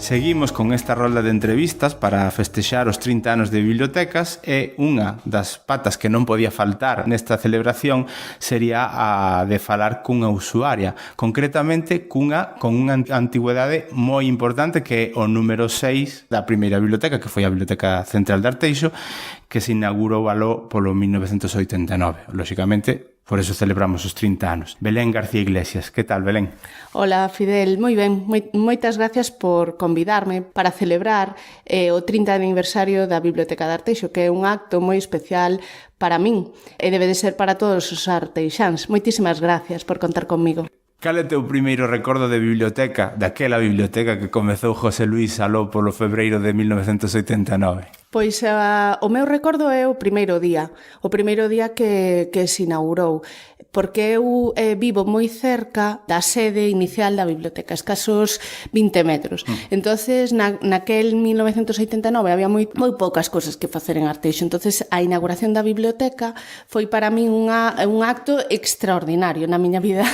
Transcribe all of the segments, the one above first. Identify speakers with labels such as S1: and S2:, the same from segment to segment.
S1: Seguimos con esta rolda de entrevistas para festexar os 30 anos de bibliotecas e unha das patas que non podía faltar nesta celebración sería a de falar cunha usuaria, concretamente con unha antigüedade moi importante que é o número 6 da primeira biblioteca, que foi a Biblioteca Central de Arteixo, que se inaugurou aló polo 1989. Lóxicamente, por eso celebramos os 30 anos. Belén García Iglesias, que tal, Belén?
S2: Hola, Fidel, moi ben. Moitas gracias por convidarme para celebrar o 30 aniversario da Biblioteca de Arteixo, que é un acto moi especial para min e debe de ser para todos os arteixáns. Moitísimas gracias por contar comigo.
S1: Cal é o teu primeiro recordo de biblioteca, daquela biblioteca que comezou José Luís aló polo febreiro de 1989?
S2: Pois o meu recordo é o primeiro día que se inaugurou, porque eu vivo moi cerca da sede inicial da biblioteca, escasos 20 metros. Entonces, naquel 1989 había moi poucas cosas que facer en Arteixo. Entonces, a inauguración da biblioteca foi para min un acto extraordinario na miña vida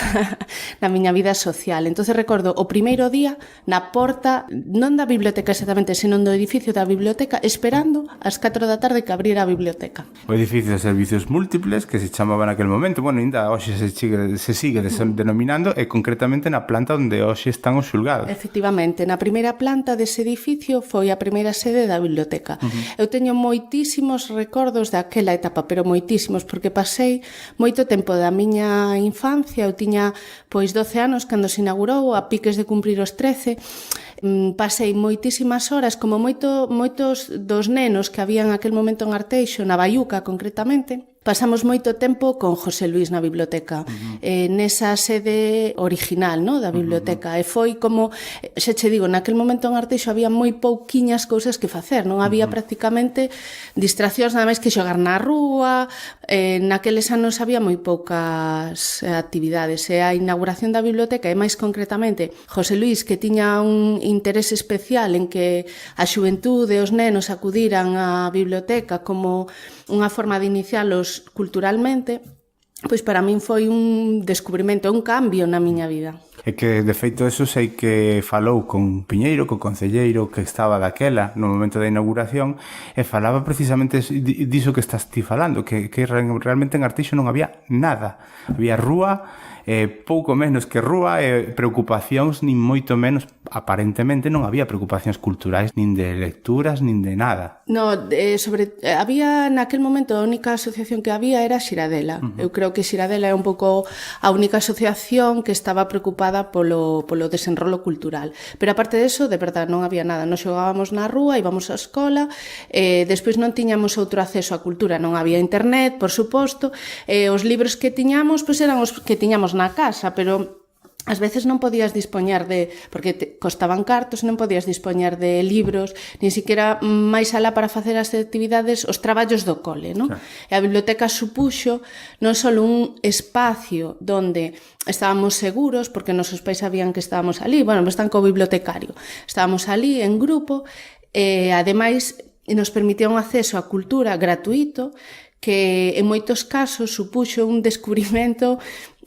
S2: na miña vida social. Entonces, recordo o primeiro día na porta, non da biblioteca exactamente, senón do edificio da biblioteca, esperando ás 4 da tarde que abrira a biblioteca.
S1: O edificio de servicios múltiples, que se chamaba naquel momento, bueno, ainda hoxe se sigue denominando, e concretamente na planta onde hoxe están os xulgados.
S2: Efectivamente, na primeira planta dese edificio foi a primeira sede da biblioteca. Eu teño moitísimos recordos daquela etapa, pero moitísimos, porque pasei moito tempo da miña infancia. Eu tiña pois 12 anos cando se inaugurou, a piques de cumprir os 13, pasei moitísimas horas, como moitos dos nenos que había en aquel momento en Arteixo, na Baiuca concretamente. Pasamos moito tempo con José Luís na biblioteca, nesa sede original, no, da biblioteca, e foi como, xa che digo, naquel momento en Arteixo había moi pouquiñas cousas que facer, non había prácticamente distraccións, nada máis que xogar na rúa. Naqueles anos había moi poucas actividades, e a inauguración da biblioteca, e máis concretamente José Luís, que tiña un interés especial en que a xuventude e os nenos acudiran á biblioteca como unha forma de inicialos culturalmente, pois para min foi un descubrimento, un cambio na miña vida.
S1: É que, de feito, eso sei que falou con Piñeiro, co concelleiro que estaba daquela no momento da inauguración, e falaba precisamente diso que estás ti falando, que realmente en Arteixo non había nada. Había rúa, pouco menos que rúa, e preocupacións, nin moito menos, aparentemente non había preocupacións culturais, nin de lecturas, nin de nada.
S2: No, había naquel momento a única asociación que había era Xiradela. Eu creo que Xiradela é un pouco a única asociación que estaba preocupada polo desenrolo cultural. Pero aparte deso, de verdade, non había nada. Nos xogábamos na rúa, íbamos á escola, despois non tiñamos outro acceso á cultura, non había internet, por suposto, os libros que tiñamos, pois eran os que tiñamos na casa, pero ás veces non podías dispoñar porque costaban cartos, non podías dispoñar de libros, nin siquiera máis alá para facer as actividades, os traballos do cole, non? Claro. E a biblioteca supuxo non só un espacio donde estábamos seguros, porque nosos pais sabían que estábamos ali, bueno, están co bibliotecario, estábamos ali en grupo, e ademais nos permitía un acceso á cultura gratuito, que en moitos casos supuxo un descubrimento,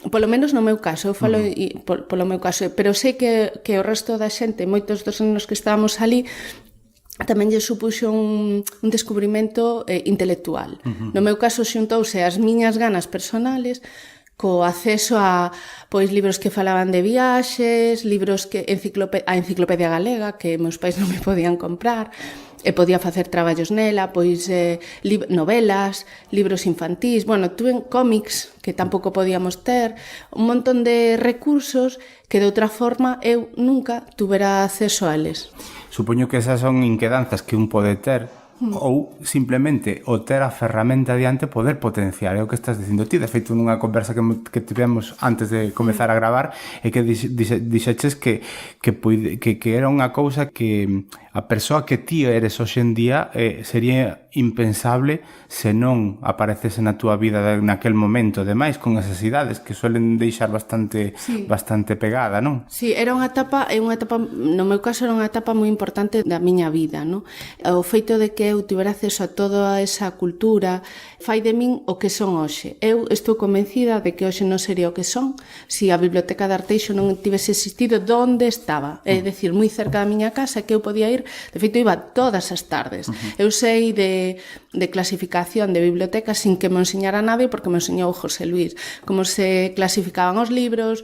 S2: polo menos no meu caso, eu falo polo meu caso, pero sei que o resto da xente, moitos dos nenos que estábamos ali, tamén lle supuxo un descubrimento intelectual. No meu caso xuntouse as miñas ganas personales co acceso a pois libros que falaban de viaxes, libros que a enciclopedia galega que meus pais non me podían comprar, e podía facer traballos nela, pois novelas, libros infantís, bueno, tuve cómics que tampouco podíamos ter, un montón de recursos que de outra forma eu nunca tuvera acceso a eles.
S1: Supoño que esas son inquedanzas que un pode ter, ou simplemente o ter a ferramenta diante poder potenciar, é o que estás dicindo ti. De feito, nunha conversa que tivemos antes de comezar a gravar, é que dixeches que era unha cousa que a persoa que ti eres hoxe en día sería impensable se non aparecese na túa vida naquel momento, ademais con esas idades que suelen deixar bastante pegada, non?
S2: Sí, era unha etapa, no meu caso era unha etapa moi importante da miña vida, non? O feito de que eu tivera acceso a toda esa cultura fai de min o que son hoxe. Eu estou convencida de que hoxe non sería o que son se a Biblioteca de Arteixo non tivese existido donde estaba, é dicir, moi cerca da miña casa, que eu podía ir, de feito iba todas as tardes. Eu sei de clasificación de bibliotecas sin que me enseñara nadie, porque me enseñou José Luis, como se clasificaban os libros,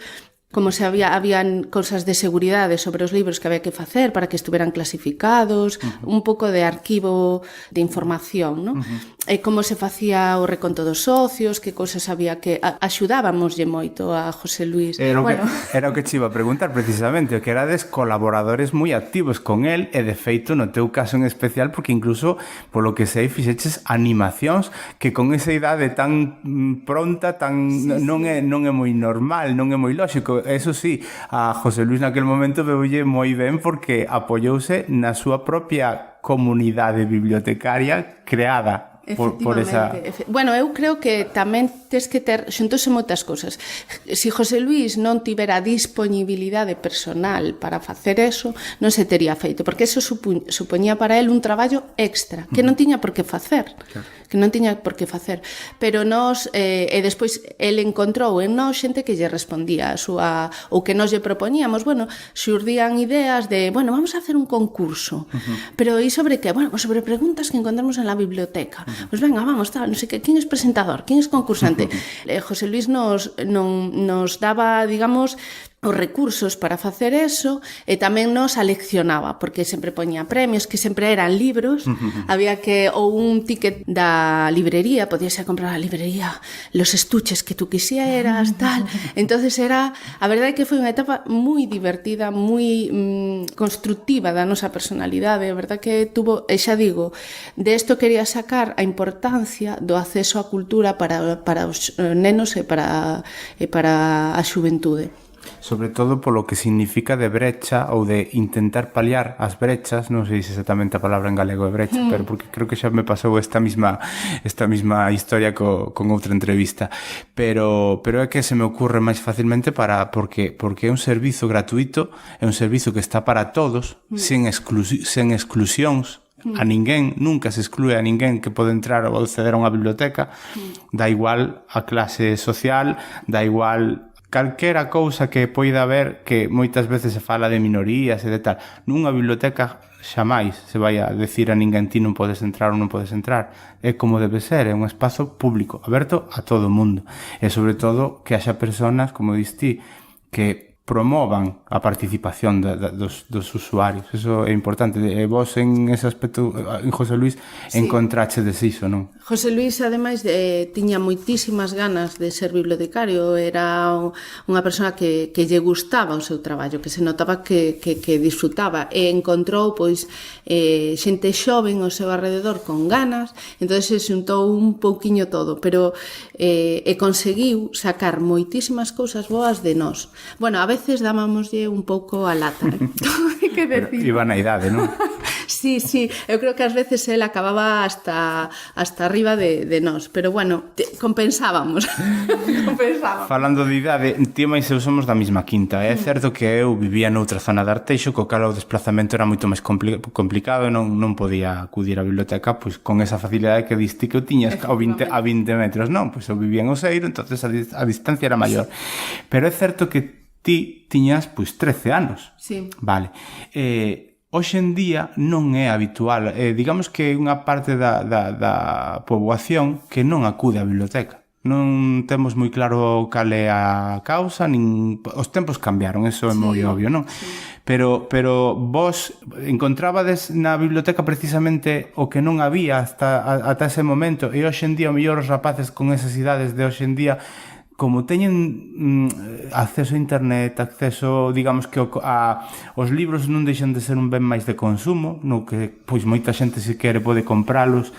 S2: como se habían cousas de seguridade sobre os libros que había que facer para que estuveran clasificados, un pouco de arquivo de información, non? E como se facía o reconto dos socios, que cousas había que... Axudábamoslle moito a José Luis.
S1: Era o que te iba a preguntar precisamente, que erades colaboradores moi activos con el, e de feito no teu caso en especial, porque incluso, polo que sei, fixeches animacións que con esa idade tan pronta, non é moi normal, non é moi lógico. Eso sí, a José Luis naquel momento veulle moi ben porque apoyouse na súa propia comunidade bibliotecaria creada por esa...
S2: Bueno, eu creo que tamén tes que ter xuntóse moitas cousas. Se José Luis non tivera disponibilidade personal para facer eso, non se tería feito, porque eso supoñía para él un traballo extra, que non tiña por que facer. Que non tiña por que facer. Pero nós, e despois, el encontrou en nós xente que lle respondía a súa, ou que nós lle propoñíamos, bueno, xurdían ideas de, bueno, vamos a hacer un concurso. Pero e sobre que? Bueno, sobre preguntas que encontramos en la biblioteca. Pues venga, vamos, tal, non sei que, ¿quién es presentador? ¿Quién es concursante? José Luis nos daba, digamos, os recursos para facer eso, e tamén nos aleccionaba, porque sempre poñía premios, que sempre eran libros, había que, ou un ticket da librería, podías ir a comprar a librería los estuches que tú quisieras, tal. Entonces era, a verdade é que foi unha etapa moi divertida, moi constructiva da nosa personalidade, a verdade que tuvo, e xa digo, de isto quería sacar a importancia do acceso á cultura para os nenos e para a xuventude.
S1: Sobre todo polo que significa de brecha ou de intentar paliar as brechas, non sei se exactamente a palabra en galego é brecha, pero porque creo que xa me pasou esta misma historia con outra entrevista, pero é que se me ocurre máis facilmente porque é un servizo gratuito, é un servizo que está para todos, sen exclusións, a ninguén, nunca se exclúe a ninguén que pode entrar ou acceder a unha biblioteca, dá igual a clase social, dá igual calquera cousa que poida haber, que moitas veces se fala de minorías e de tal. Nunha biblioteca xamais se vai a decir a ninguén ti non podes entrar ou non podes entrar. É como debe ser, é un espazo público, aberto a todo o mundo. E sobre todo que haxa personas, como dis ti, que promovan a participación dos usuarios. Eso é importante. E vos en ese aspecto, en José Luis, encontrachedes iso, non?
S2: José Luis, ademais, tiña moitísimas ganas de ser bibliotecario. Era unha persoa que lle gustaba o seu traballo, que se notaba que disfrutaba, e encontrou pois xente xoven ao seu alrededor con ganas, entón se xuntou un pouquiño todo, pero conseguiu sacar moitísimas cousas boas de nós. Bueno, a veces dámamoslle un pouco a lata, hai que decir.
S1: Iba na idade, non?
S2: Sí, eu creo que ás veces él acababa hasta arriba de nós, pero bueno, compensábamos.
S1: Falando de idade, ti e máis eu somos da mesma quinta. É certo que eu vivía noutra zona de Arteixo, co cal o desplazamento era moito máis complicado e non podía acudir á biblioteca pois con esa facilidade que diste que eu tiñas a 20 metros, non? Pois eu vivía en Oseiro, entonces a distancia era maior. Pero é certo que ti tiñas pois 13 anos.
S2: Sí.
S1: Vale. Hoxe en día non é habitual, digamos que é unha parte da poboación que non acude á biblioteca. Non temos moi claro cal é a causa, nin os tempos cambiaron, eso é moi obvio, non? Sí. Pero vos encontrabades na biblioteca precisamente o que non había ata ese momento, e hoxe en día o mellor os rapaces con esas idades de hoxe en día, como teñen acceso a internet, acceso, digamos que os libros non deixan de ser un ben máis de consumo, no que pois moita xente se quere pode compralos,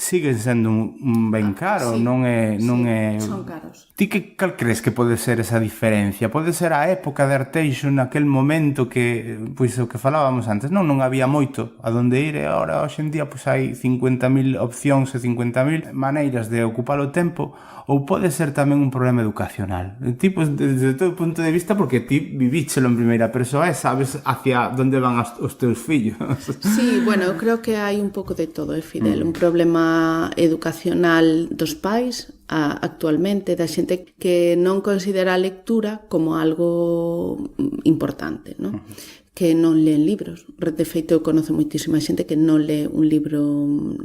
S1: siguen sendo un ben caro,
S2: sí,
S1: non é...
S2: son caros.
S1: Ti cal crees que pode ser esa diferencia? Pode ser a época de Arteixo naquel momento que, pois o que falábamos antes, non había moito a donde ir, e agora, hoxe en día, pois hai 50.000 opcións e 50.000 maneiras de ocupar o tempo, ou pode ser tamén un problema educacional? Ti, pois, desde o teu punto de vista, porque ti vivíchelo en primeira persoa e sabes hacia onde van os teus fillos.
S2: Sí, bueno, eu creo que hai un pouco de todo, Fidel, un problema educacional dos pais, actualmente, da xente que non considera a lectura como algo importante, non? Que non leen libros. De feito, eu conozo moitísima xente que non lee un libro.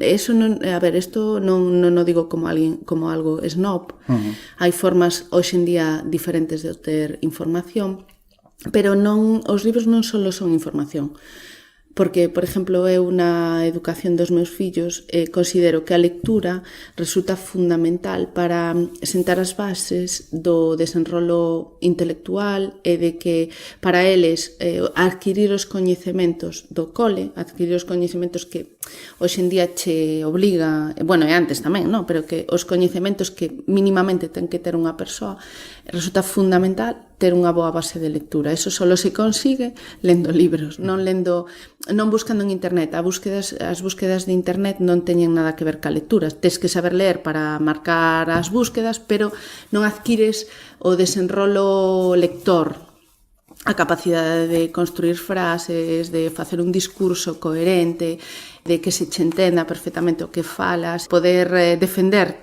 S2: Eso non, a ver, isto non digo como algo snob. Hai formas hoxe en día diferentes de obter información, pero non, os libros non só son información. Porque, por exemplo, eu na educación dos meus fillos considero que a lectura resulta fundamental para sentar as bases do desenrolo intelectual e de que para eles adquirir os coñecementos do cole, adquirir os coñecementos que hoxe en día che obliga, bueno, e antes tamén, non? Pero que os coñecementos que mínimamente ten que ter unha persoa, resulta fundamental ter unha boa base de lectura. Eso só se consigue lendo libros, non buscando en internet. As búsquedas de internet non teñen nada que ver ca lectura. Tes que saber ler para marcar as búsquedas, pero non adquires o desenrolo lector, a capacidade de construir frases, de facer un discurso coherente, de que se che entenda perfectamente o que falas, poder defender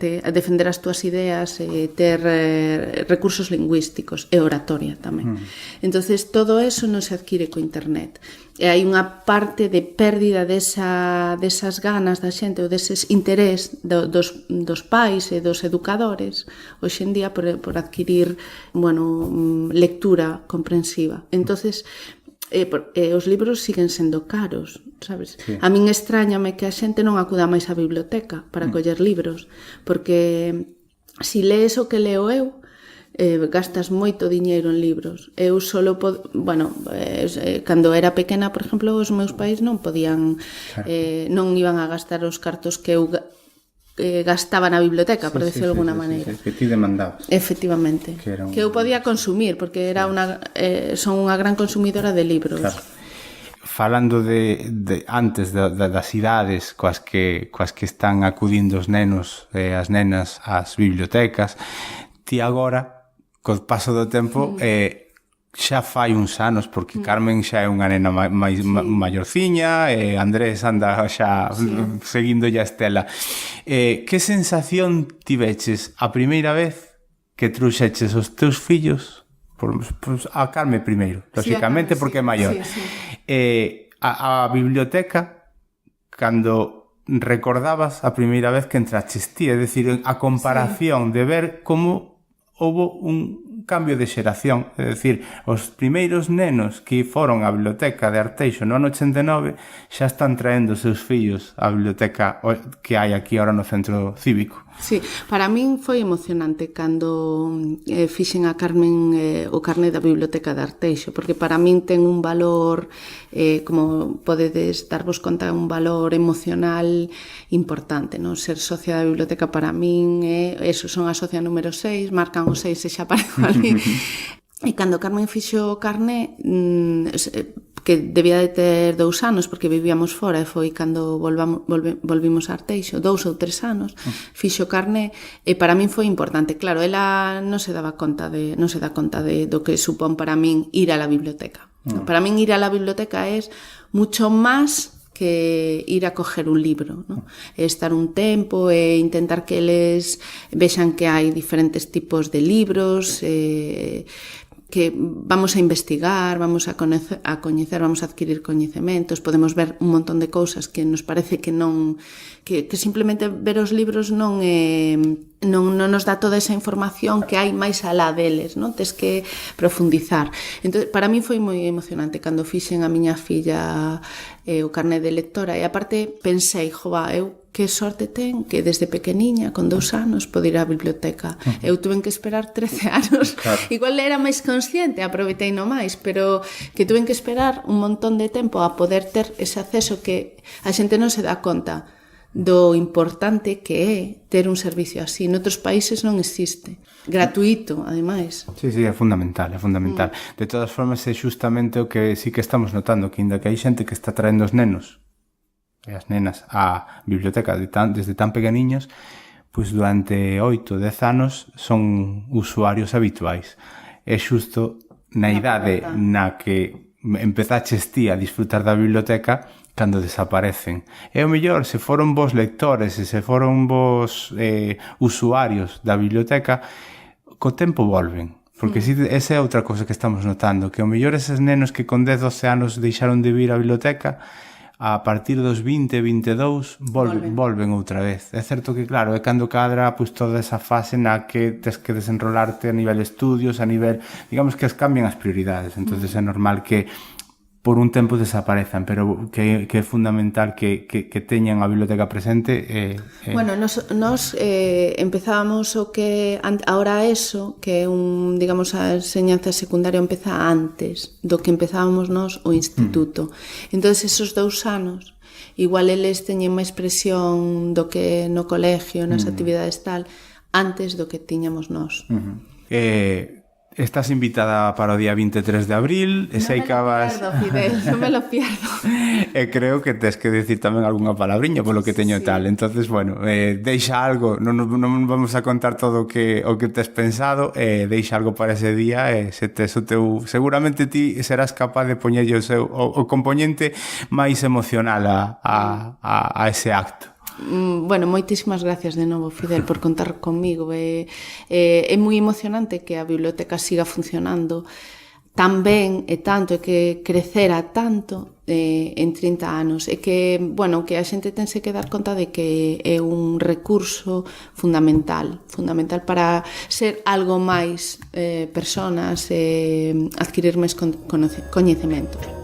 S2: as túas ideas, ter recursos lingüísticos e oratoria tamén. Entonces, todo eso non se adquire co internet. E hai unha parte de pérdida desas ganas da xente ou deses interés dos pais e dos educadores hoxe en día por adquirir, bueno, lectura comprensiva. Entonces, os libros siguen sendo caros, sabes? Sí. A min extrañame que a xente non acuda máis á biblioteca para coller libros, porque si lees o que leo eu, gastas moito diñeiro en libros. Eu solo cando era pequena, por exemplo, os meus pais non podían, non iban a gastar os cartos que eu gastaba na biblioteca, por decirlo de alguna maneira.
S1: Que ti demandabas.
S2: Efectivamente. Que eu podía consumir, porque era son unha gran consumidora de libros.
S1: Claro. Falando de antes das idades coas que están acudindo os nenos e as nenas ás bibliotecas, ti agora, co paso do tempo, xa fai uns anos, porque Carmen xa é unha nena máis maiorciña, e Andrés anda xa seguindo a estela. Que sensación tiveches a primeira vez que truxeches os teus fillos, a Carmen primeiro, lógicamente, porque é maior, a biblioteca, cando recordabas a primeira vez que entraches ti, é dicir, a comparación de ver como houbo un cambio de xeración, é dicir, os primeiros nenos que foron á biblioteca de Arteixo no ano 89 xa están traendo os seus fillos á biblioteca que hai aquí ahora no centro cívico.
S2: Sí, para min foi emocionante cando fixen a Carmen o carné da biblioteca de Arteixo, porque para min ten un valor, como podedes darvos conta, un valor emocional importante, non? Ser socia da biblioteca para min son a socia número 6, marcan o 6 e xa aparejo ali. E cando Carmen fixo o carné, que debía de ter 2 anos, porque vivíamos fora, e foi cando volvimos a Arteixo, 2 ou 3 anos, fixo o carné, e para min foi importante. Claro, ela non se dá conta do que supón para min ir a la biblioteca. Para min ir a la biblioteca é mucho máis que ir a coger un libro, ¿no? Estar un tempo e intentar que eles vexan que hai diferentes tipos de libros, que vamos a investigar, vamos a coñecer, vamos a adquirir coñecementos, podemos ver un montón de cousas que nos parece que non, que simplemente ver os libros non nos dá toda esa información que hai máis alá deles, non? Tes que profundizar. Entón, para mí foi moi emocionante cando fixen a miña filla o carné de lectora, e aparte pensei, eu que sorte ten que desde pequeniña, con 2 anos, pode ir á biblioteca. Eu tuve que esperar 13 anos. Claro. Igual era máis consciente, aproveitei no máis, pero que tuve que esperar un montón de tempo a poder ter ese acceso que a xente non se dá conta do importante que é ter un servicio así. Noutros países non existe. Gratuito, ademais.
S1: Sí, é fundamental, é fundamental. De todas formas, é justamente o que sí que estamos notando, que ainda que hai xente que está traendo os nenos e as nenas á biblioteca desde tan pequeniños, pois durante 8 ou 10 anos son usuarios habituais. É xusto na idade na que empezaches ti a disfrutar da biblioteca cando desaparecen. E o mellor, se foron vos lectores e se foron vos usuarios da biblioteca, co tempo volven. Porque esa é outra cosa que estamos notando, que o mellor eses nenos que con 10-12 anos deixaron de vir á biblioteca, a partir dos 20-22 volven outra vez. É certo que, claro, é cando cadra pois, toda esa fase na que tes que desenrolarte a nivel estudios, a nivel, digamos que cambian as prioridades, entonces é normal que por un tempo desaparezan, pero que é fundamental que teñan a biblioteca presente.
S2: Bueno, nos empezábamos o que ahora eso, que é digamos, a enseñanza secundaria empeza antes do que empezábamos nos o instituto. Entonces, esos 2 anos, igual eles teñen máis presión do que no colegio, nas actividades tal, antes do que tiñamos nos.
S1: Estás invitada para o día 23 de abril e sei que vas...
S2: Non me lo pierdo, Fidel, non me lo pierdo.
S1: E creo que tes que decir tamén algunha palabriña polo que teño tal. Entonces, bueno, deixa algo, non vamos a contar todo o que tes pensado, deixa algo para ese día e se tes o teu... Seguramente ti serás capaz de poñerlle o componente máis emocional a ese acto.
S2: Bueno, moitísimas gracias de novo, Fidel, por contar conmigo. É moi emocionante que a biblioteca siga funcionando tan ben e tanto, e que crecera tanto en 30 anos. E que, bueno, que a xente tense que dar conta de que é un recurso fundamental para ser algo máis personas e adquirir máis coñecemento.